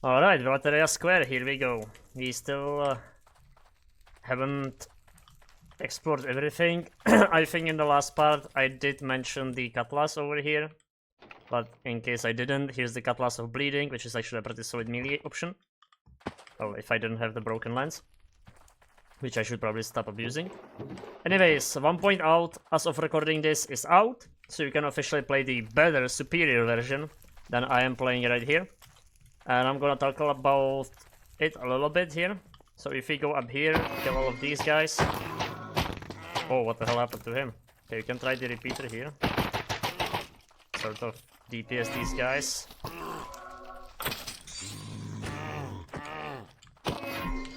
Alright, Vilateria Square, here we go. We still haven't explored everything. I think in the last part I did mention the Cutlass over here. But in case I didn't, here's the Cutlass of Bleeding, which is actually a pretty solid melee option. Oh, if I didn't have the broken lance. Which I should probably stop abusing. Anyways, 1 point out as of recording this is out. So you can officially play the better, superior version than I am playing right here. And I'm gonna talk about it a little bit here. So if we go up here, kill all of these guys. Oh, what the hell happened to him? Okay, you can try the repeater here. Sort of DPS these guys.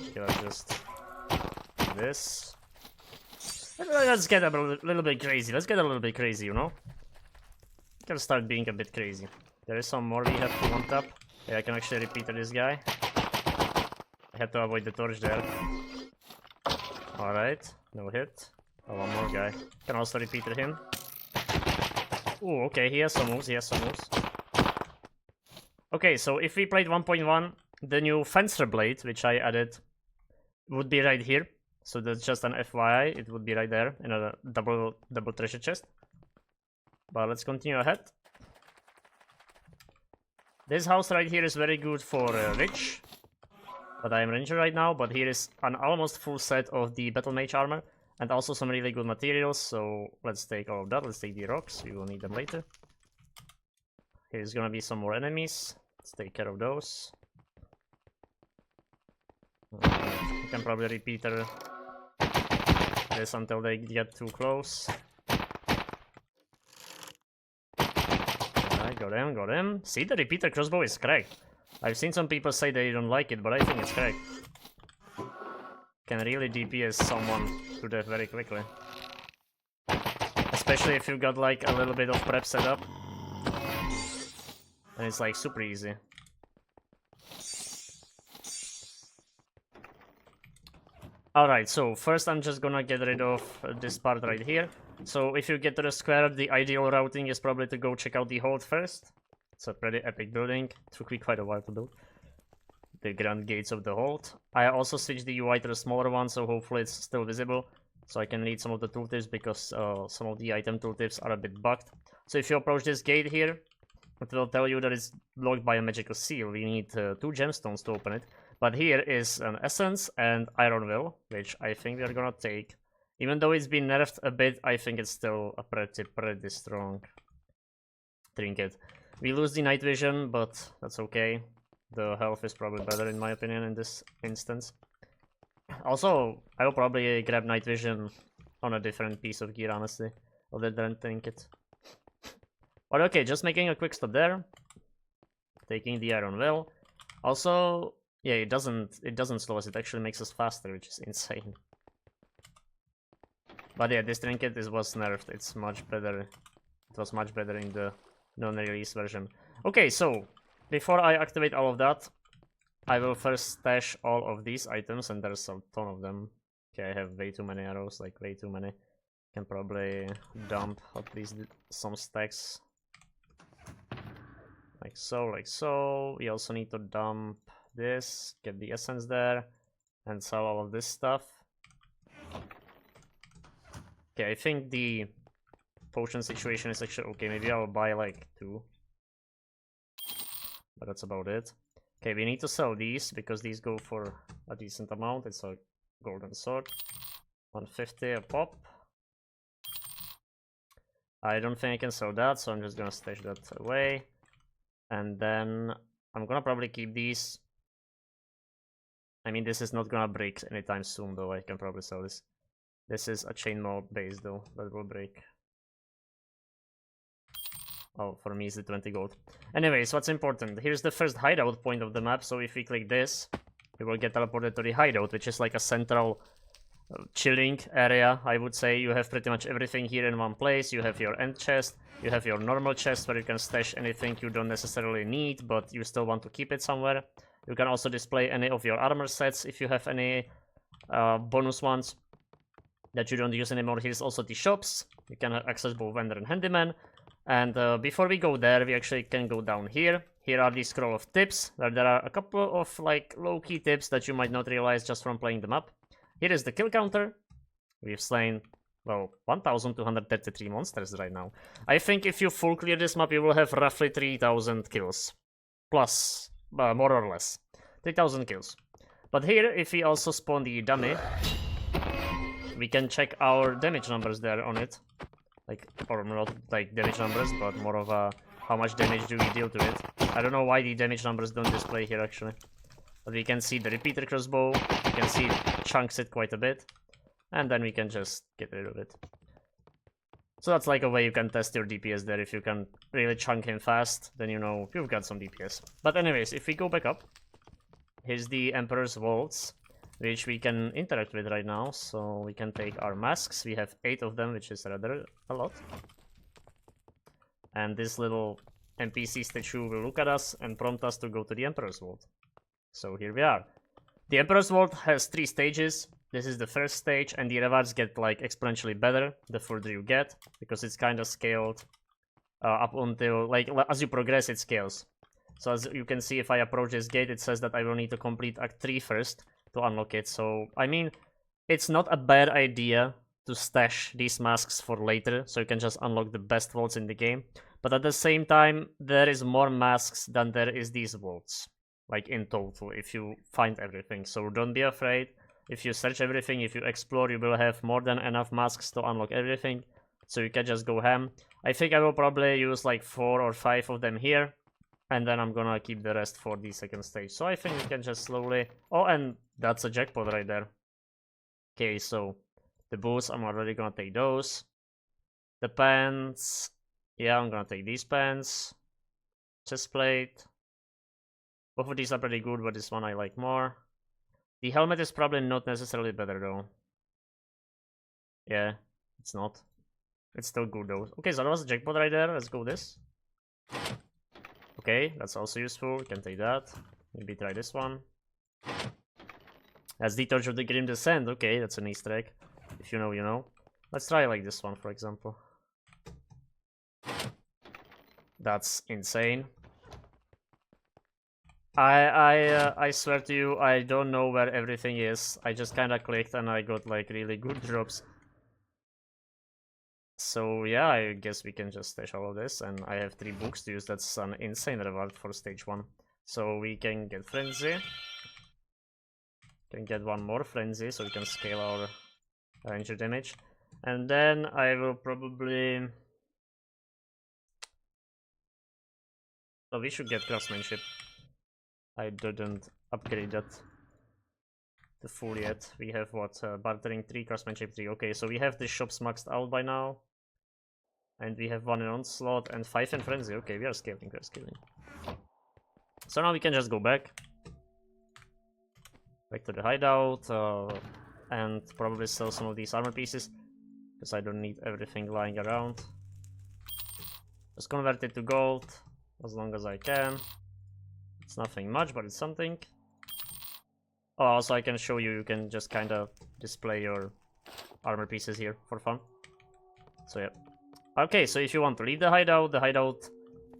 Okay, let's just do this. Let's get a little bit crazy. Let's get a little bit crazy, you know? Gotta start being a bit crazy. There is some more we have to one tap. Yeah, I can actually repeat this guy. I had to avoid the torch there. Alright, no hit. Oh, one more guy. Can also repeat him. Ooh, okay, he has some moves, Okay, so if we played 1.1, the new Fencer Blade, which I added, would be right here. So that's just an FYI, it would be right there in a double treasure chest. But let's continue ahead. This house right here is very good for Rich. But I am Ranger right now, but here is an almost full set of the Battle Mage armor. And also some really good materials, so let's take all of that. Let's take the rocks, we will need them later. Here's gonna be some more enemies. Let's take care of those. You can probably repeat this until they get too close. Alright, got him. See, the repeater crossbow is cracked. I've seen some people say they don't like it, but I think it's cracked. Can really DPS someone to death very quickly. Especially if you got like a little bit of prep setup. And it's like super easy. Alright, so first I'm just gonna get rid of this part right here. So if you get to the square, the ideal routing is probably to go check out the hold first. It's a pretty epic building. It took me quite a while to build. The grand gates of the hold. I also switched the UI to the smaller one, so hopefully it's still visible. So I can read some of the tooltips because some of the item tooltips are a bit bugged. So if you approach this gate here, it will tell you that it's blocked by a magical seal. We need 2 gemstones to open it. But here is an essence and iron will, which I think we are gonna take. Even though it's been nerfed a bit, I think it's still a pretty strong trinket. We lose the night vision, but that's okay. The health is probably better in my opinion in this instance. Also, I will probably grab night vision on a different piece of gear, honestly, other than trinket. But okay, just making a quick stop there. Taking the iron will. Also, yeah, it doesn't slow us, it actually makes us faster, which is insane. But yeah, this trinket was nerfed, it's much better. It was much better in the non-release version. Okay, so before I activate all of that, I will first stash all of these items, and there's a ton of them. Okay, I have way too many arrows, like way too many. Can probably dump at least some stacks. Like so. We also need to dump this, get the essence there, and sell all of this stuff. Okay, I think the potion situation is actually okay. Maybe I'll buy like 2. But that's about it. Okay, we need to sell these because these go for a decent amount. It's a golden sword. 150 a pop. I don't think I can sell that, so I'm just gonna stash that away. And then I'm gonna probably keep these. I mean, this is not gonna break anytime soon, though. I can probably sell this. This is a chainmail base, though, that will break. Oh, for me it's the 20 gold. Anyways, what's important? Here's the first hideout point of the map, so if we click this, we will get teleported to the hideout, which is like a central chilling area, I would say. You have pretty much everything here in one place. You have your end chest, you have your normal chest where you can stash anything you don't necessarily need, but you still want to keep it somewhere. You can also display any of your armor sets if you have any bonus ones that you don't use anymore. Here's also the shops. You can access both vendor and handyman. And before we go there, we actually can go down here. Here are the scroll of tips, where there are a couple of like low-key tips that you might not realize just from playing the map. Here is the kill counter. We've slain, well, 1,233 monsters right now. I think if you full clear this map, you will have roughly 3,000 kills. Plus, more or less. 3,000 kills. But here, if we also spawn the dummy, we can check our damage numbers there on it. Like, or not like damage numbers, but more of a how much damage do we deal to it. I don't know why the damage numbers don't display here actually. But we can see the repeater crossbow, we can see it chunks it quite a bit. And then we can just get rid of it. So that's like a way you can test your DPS there. If you can really chunk him fast, then you know you've got some DPS. But anyways, if we go back up, here's the Emperor's Vaults, which we can interact with right now. So we can take our masks. We have 8 of them, which is rather a lot. And this little NPC statue will look at us and prompt us to go to the Emperor's Vault. So here we are. The Emperor's Vault has 3 stages. This is the first stage, and the rewards get like exponentially better the further you get, because it's kind of scaled up until, like, as you progress it scales. So as you can see, if I approach this gate, it says that I will need to complete Act 3 first to unlock it. So, I mean, it's not a bad idea to stash these masks for later, so you can just unlock the best vaults in the game. But at the same time, there is more masks than there is these vaults, like in total, if you find everything. So don't be afraid. If you search everything, if you explore, you will have more than enough masks to unlock everything. So you can just go ham. I think I will probably use like 4 or 5 of them here, and then I'm gonna keep the rest for the second stage. So I think we can just slowly... Oh, and that's a jackpot right there. Okay, so the boots, I'm already gonna take those. The pants... Yeah, I'm gonna take these pants. Chest plate. Both of these are pretty good, but this one I like more. The helmet is probably not necessarily better though. Yeah, it's not. It's still good though. Okay, so that was a jackpot right there. Let's go with this. Okay, that's also useful. We can take that. Maybe try this one. That's the Torch of the Grim Descent. Okay, that's an Easter egg. If you know, you know. Let's try like this one, for example. That's insane. I swear to you, I don't know where everything is. I just kinda clicked and I got like really good drops. So yeah, I guess we can just stash all of this, and I have 3 books to use. That's an insane reward for stage 1. So we can get Frenzy. Can get one more Frenzy, so we can scale our ranger damage. And then I will probably... Oh, we should get Craftsmanship. I didn't upgrade that to full yet. We have what? Bartering 3, Craftsmanship 3. Okay, so we have the shops maxed out by now. And we have 1 in Onslaught and 5 in Frenzy. Okay, we are scaling, we are scaling. So now we can just go back. Back to the hideout. And probably sell some of these armor pieces. Because I don't need everything lying around. Just convert it to gold. As long as I can. It's nothing much, but it's something. Oh, also I can show you, you can just kind of display your armor pieces here for fun. So yeah. Okay, so if you want to leave the hideout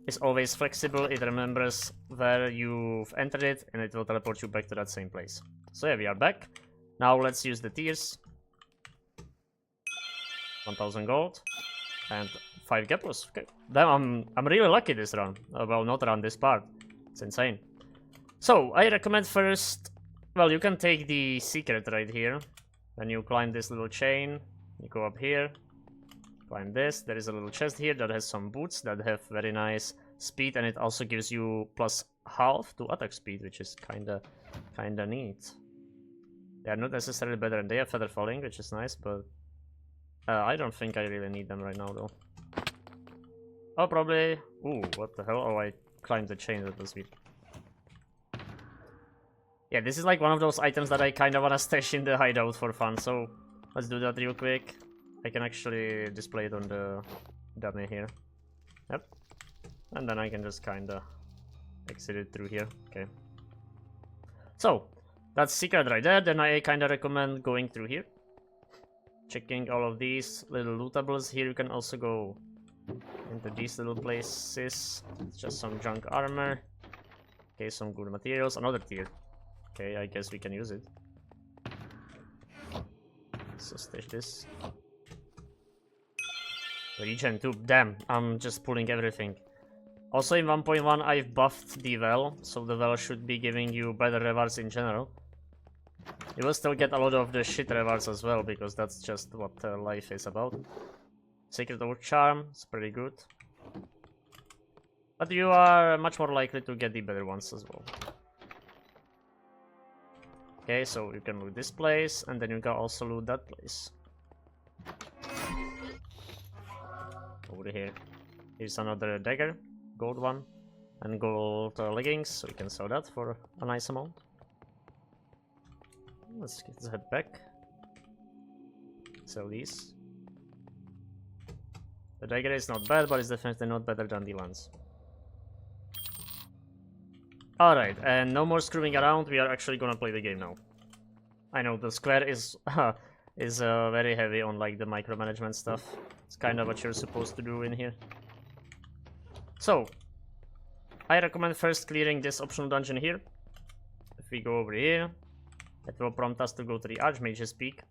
is always flexible. It remembers where you've entered it, and it will teleport you back to that same place. So yeah, we are back. Now let's use the tiers. 1000 gold. And 5 Geplos. Okay. Damn, I'm really lucky this run. Well, not run, this part. It's insane. So, I recommend first... Well, you can take the secret right here. Then you climb this little chain. You go up here. Climb this. There is a little chest here that has some boots that have very nice speed. And it also gives you +half to attack speed, which is kinda neat. They are not necessarily better than they have feather falling, which is nice, but... I don't think I really need them right now, though. Oh, probably... Ooh, what the hell? Oh, I climbed the chain, that was weird. Yeah, this is like one of those items that I kind of want to stash in the hideout for fun, so... Let's do that real quick. I can actually display it on the dummy here. Yep. And then I can just kind of exit it through here. Okay. So, that's secret right there. Then I kind of recommend going through here. Checking all of these little lootables. Here you can also go into these little places. It's just some junk armor. Okay, some good materials. Another tier. Okay, I guess we can use it. So stash this. Regen 2. Damn, I'm just pulling everything. Also in 1.1 I've buffed the well, so the well should be giving you better rewards in general. You will still get a lot of the shit rewards as well, because that's just what life is about. Secret of Charm is pretty good. But you are much more likely to get the better ones as well. Okay, so you can loot this place, and then you can also loot that place. Over here. Here's another dagger, gold one, and gold leggings, so we can sell that for a nice amount. Let's head back. Sell these. The dagger is not bad, but it's definitely not better than the lance. Alright, and no more screwing around, we are actually gonna play the game now. I know the square is very heavy on like the micromanagement stuff. It's kind of what you're supposed to do in here. So, I recommend first clearing this optional dungeon here. If we go over here, it will prompt us to go to the Archmage's Peak,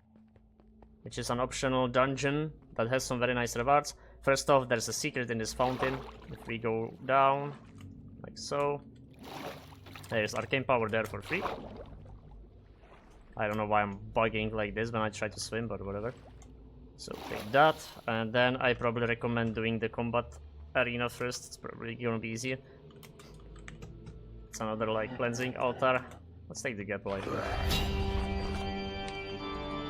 which is an optional dungeon that has some very nice rewards. First off, there's a secret in this fountain. If we go down, like so, there's arcane power there for free. I don't know why I'm bugging like this when I try to swim, but whatever. So take that, and then I probably recommend doing the combat arena first. It's probably gonna be easier. It's another like cleansing altar. Let's take the gap light.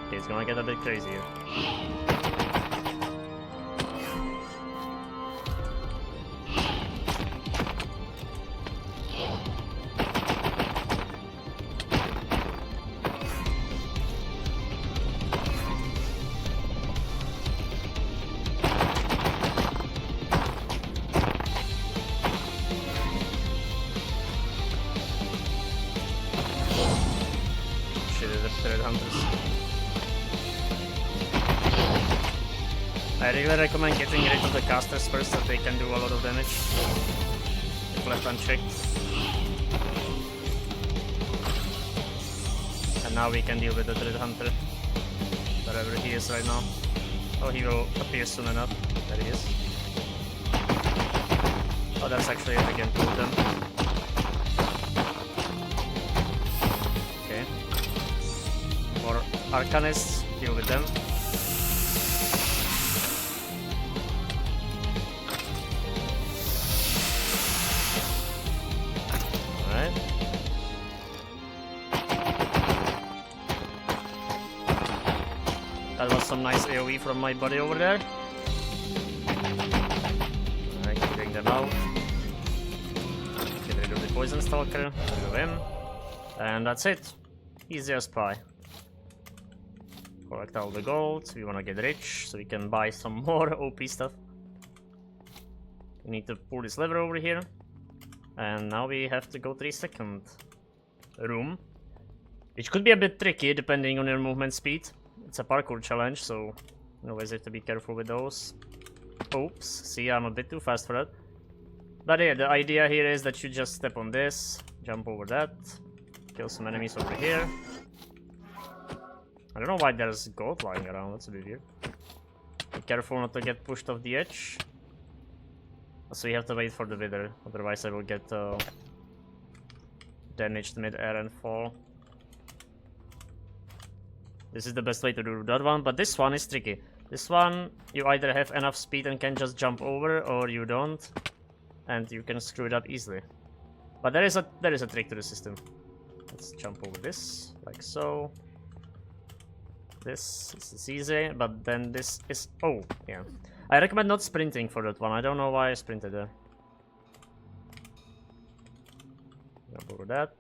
Okay, it's gonna get a bit crazier. I really recommend getting rid of the casters first, so they can do a lot of damage if left unchecked. And now we can deal with the Dread Hunter, wherever he is right now. Oh, he will appear soon enough. There he is. Oh, that's actually it again, two of them. Okay. More Arcanists, deal with them. That was some nice AoE from my buddy over there. Alright, killing them out. Get rid of the Poison Stalker, get rid of him. And that's it. Easy as pie. Collect all the gold, we wanna get rich, so we can buy some more OP stuff. We need to pull this lever over here. And now we have to go to the second room. Which could be a bit tricky depending on your movement speed. It's a parkour challenge, so you always have to be careful with those. Oops, see, I'm a bit too fast for that. But yeah, the idea here is that you just step on this, jump over that, kill some enemies over here. I don't know why there's gold lying around, that's a bit weird. Be careful not to get pushed off the edge. So you have to wait for the wither, otherwise I will get damaged mid-air and fall. This is the best way to do that one, but this one is tricky. This one, you either have enough speed and can just jump over, or you don't, and you can screw it up easily. But there is a trick to the system. Let's jump over this, like so. This is easy, but then this is... oh, yeah. I recommend not sprinting for that one. I don't know why I sprinted there. Jump over that.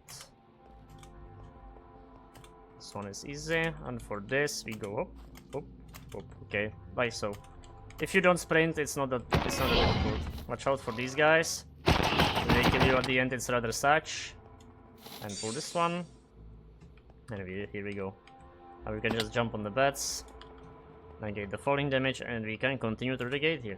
This one is easy, and for this we go up, up, up. Okay, like so. If you don't sprint, it's not that difficult. Watch out for these guys. If they kill you at the end, it's rather such. And for this one, and here we go. Now we can just jump on the beds, negate the falling damage, and we can continue through the gate here.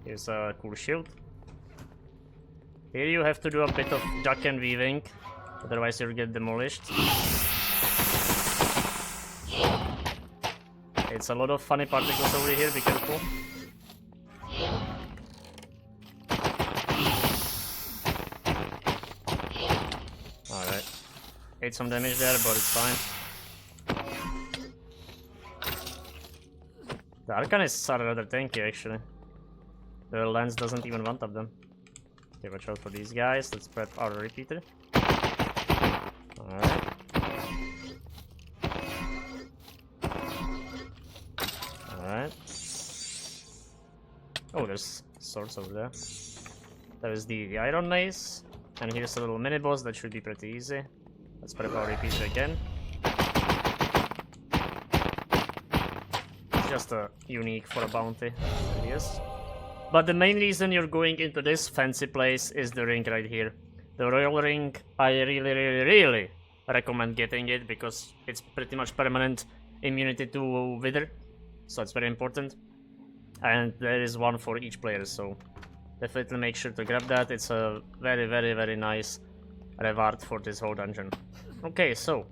Here's a cool shield. Here you have to do a bit of duck and weaving, otherwise you'll get demolished. It's a lot of funny particles over here, be careful. Alright. Ate some damage there, but it's fine. The Arcanists are rather tanky actually. The lens doesn't even one tap them. Okay, watch out for these guys. Let's prep our repeater. Alright. Alright. Oh, there's swords over there. There is the iron mace. And here's a little mini boss that should be pretty easy. Let's prep our repeater again. It's just a unique for a bounty. There it is. But the main reason you're going into this fancy place is the ring right here. The royal ring, I really recommend getting it because it's pretty much permanent immunity to wither. So it's very important. And there is one for each player, so definitely make sure to grab that. It's a very nice reward for this whole dungeon. Okay, so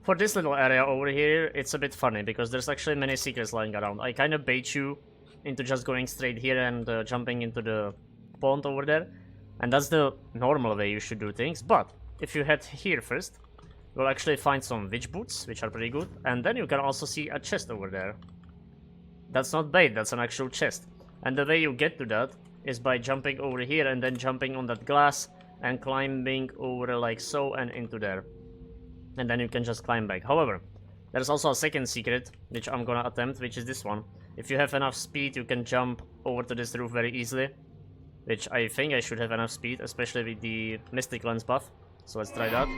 for this little area over here, it's a bit funny because there's actually many secrets lying around. I kind of bait you into just going straight here and jumping into the pond over there. And that's the normal way you should do things. But if you head here first, you'll actually find some witch boots, which are pretty good. And then you can also see a chest over there. That's not bait, that's an actual chest. And the way you get to that is by jumping over here and then jumping on that glass and climbing over like so and into there. And then you can just climb back. However, there's also a second secret, which I'm gonna attempt, which is this one. If you have enough speed, you can jump over to this roof very easily. Which I think I should have enough speed, especially with the Mystic Lens buff. So let's try that.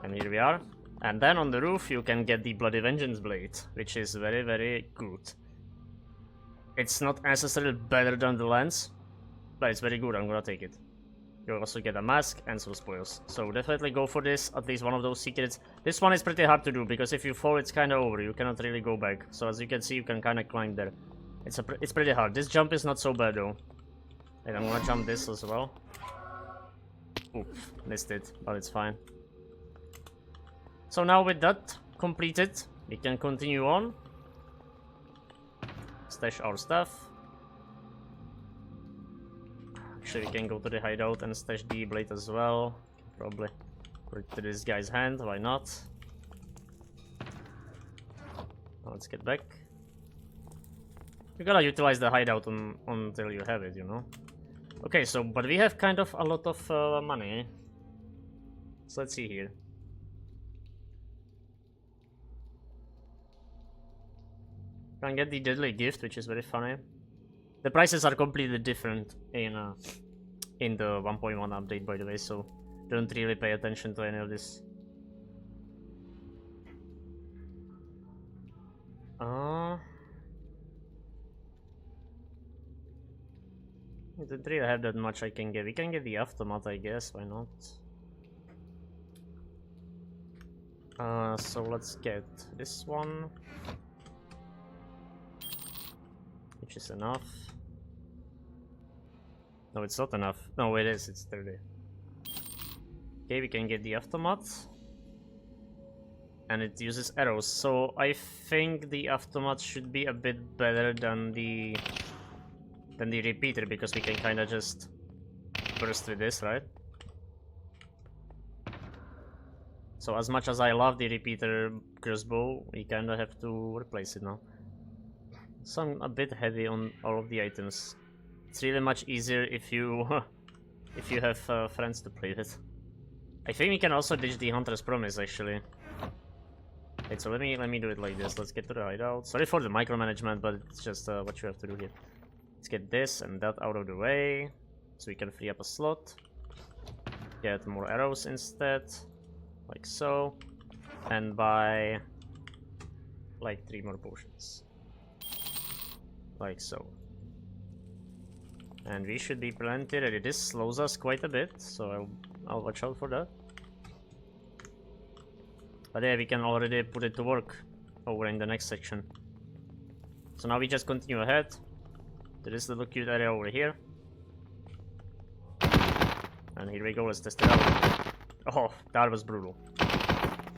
And here we are. And then on the roof you can get the Bloody Vengeance Blade, which is very good. It's not necessarily better than the lens, but it's very good, I'm gonna take it. You'll also get a mask and some spoils. So definitely go for this, at least one of those secrets. This one is pretty hard to do, because if you fall it's kinda over, you cannot really go back. So as you can see, you can kinda climb there. It's pretty hard. This jump is not so bad though. And I'm gonna jump this as well. Oop, missed it, but it's fine. So now with that completed, we can continue on. Stash our stuff. Actually, we can go to the hideout and stash the blade as well. Probably put it to this guy's hand, why not? Now let's get back. You gotta utilize the hideout until you have it, you know? Okay, so, but we have kind of a lot of money. So let's see here. Can get the deadly gift, which is very funny. The prices are completely different in the 1.1 update, by the way, so don't really pay attention to any of this. I don't really have that much I can get. We can get the automat, I guess, why not? So let's get this one. Which is enough. No, it's not enough. No, it is, it's 30. Okay, we can get the automat. And it uses arrows, so I think the automat should be a bit better than the repeater, because we can kinda just burst with this, right? So as much as I love the repeater crossbow, we kinda have to replace it now. So I'm a bit heavy on all of the items. It's really much easier if you if you have friends to play with. I think we can also ditch the Hunter's Promise actually. Wait, so let me do it like this. Let's get to the hideout. Sorry for the micromanagement, but it's just what you have to do here. Let's get this and that out of the way, so we can free up a slot. Get more arrows instead, like so, and buy like 3 more potions. Like so. And we should be plenty ready. This slows us quite a bit, so I'll watch out for that. But yeah, we can already put it to work over in the next section. So now we just continue ahead. to this little cute area over here. And here we go, let's test it out. Oh, that was brutal.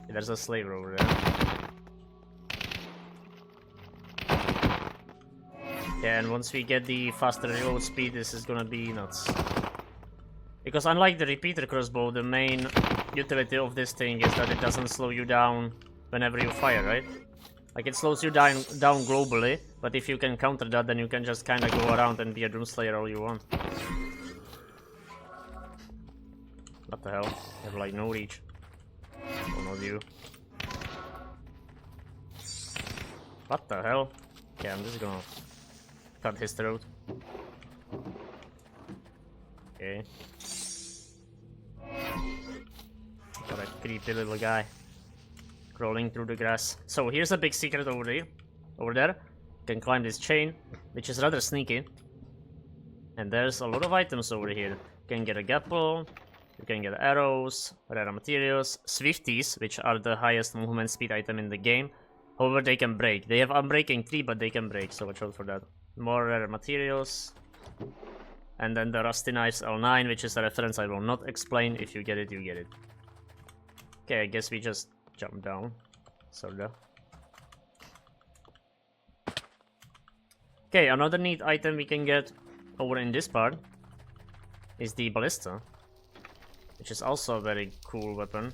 There's a slaver over there. Yeah, and once we get the faster reload speed, this is gonna be nuts. Because unlike the repeater crossbow, the main utility of this thing is that it doesn't slow you down whenever you fire, right? Like, it slows you down globally, but if you can counter that, then you can just kinda go around and be a Doomslayer all you want. What the hell? I have like no reach. Oh, not you. What the hell? Okay, I'm just gonna cut his throat. Okay. Got a creepy little guy crawling through the grass. So here's a big secret over there. You can climb this chain, which is rather sneaky. And there's a lot of items over here. You can get a gapple, you can get arrows, rare materials, swifties, which are the highest movement speed item in the game. However, they can break. They have unbreaking 3, but they can break, so watch out for that. More rare materials. And then the Rusty Knives L9, which is a reference I will not explain. If you get it, you get it. Okay, I guess we just jump down. Sorta. Okay, another neat item we can get over in this part is the ballista, which is also a very cool weapon.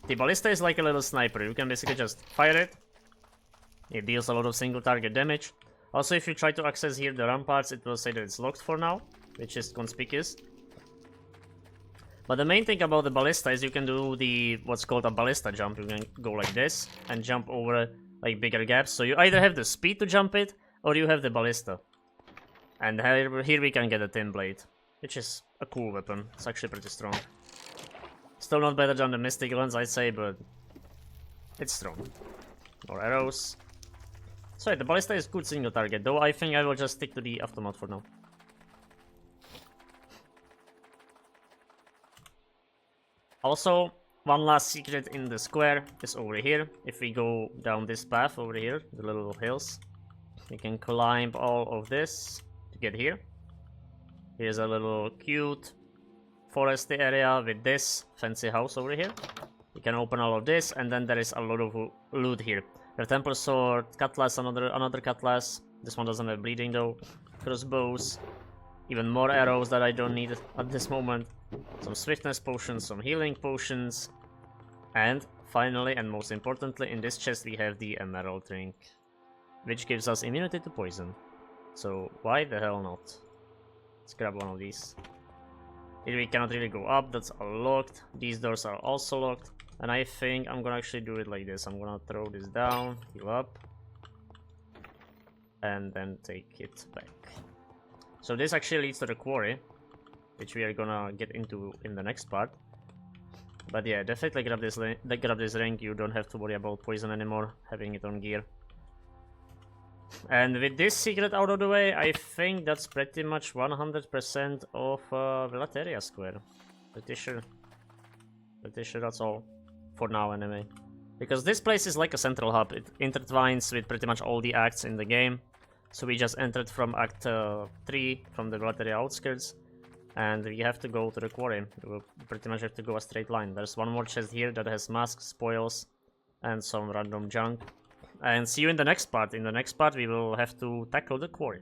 The ballista is like a little sniper. You can basically just fire it. It deals a lot of single target damage. Also, if you try to access here the ramparts, it will say that it's locked for now, which is conspicuous. But the main thing about the ballista is you can do the what's called a ballista jump. You can go like this and jump over like bigger gaps. So you either have the speed to jump it, or you have the ballista. And here we can get a thin blade, which is a cool weapon. It's actually pretty strong. Still not better than the mystic lens, I'd say, but it's strong. More arrows. Sorry, the ballista is good single target, though I think I will just stick to the automat for now. Also, one last secret in the square is over here. If we go down this path over here, the little hills, we can climb all of this to get here. Here's a little cute foresty area with this fancy house over here. You can open all of this, and then there is a lot of loot here. The temple sword, cutlass, another cutlass. This one doesn't have bleeding though. Crossbows, even more arrows that I don't need at this moment. Some swiftness potions, some healing potions, and finally, and most importantly, in this chest we have the emerald ring, which gives us immunity to poison. So why the hell not? Let's grab one of these. Here we cannot really go up, that's locked. These doors are also locked. And I think I'm gonna actually do it like this. I'm gonna throw this down, heal up, and then take it back. So this actually leads to the quarry, which we are gonna get into in the next part. But yeah, definitely grab this ring. You don't have to worry about poison anymore, having it on gear. And with this secret out of the way, I think that's pretty much 100% of Vilateria Square. Pretty sure that's all. For now, anyway. Because this place is like a central hub. It intertwines with pretty much all the acts in the game. So we just entered from Act 3, from the Vilateria outskirts. And we have to go to the quarry. We pretty much have to go a straight line. There's one more chest here that has masks, spoils, and some random junk. And see you in the next part. In the next part, we will have to tackle the quarry.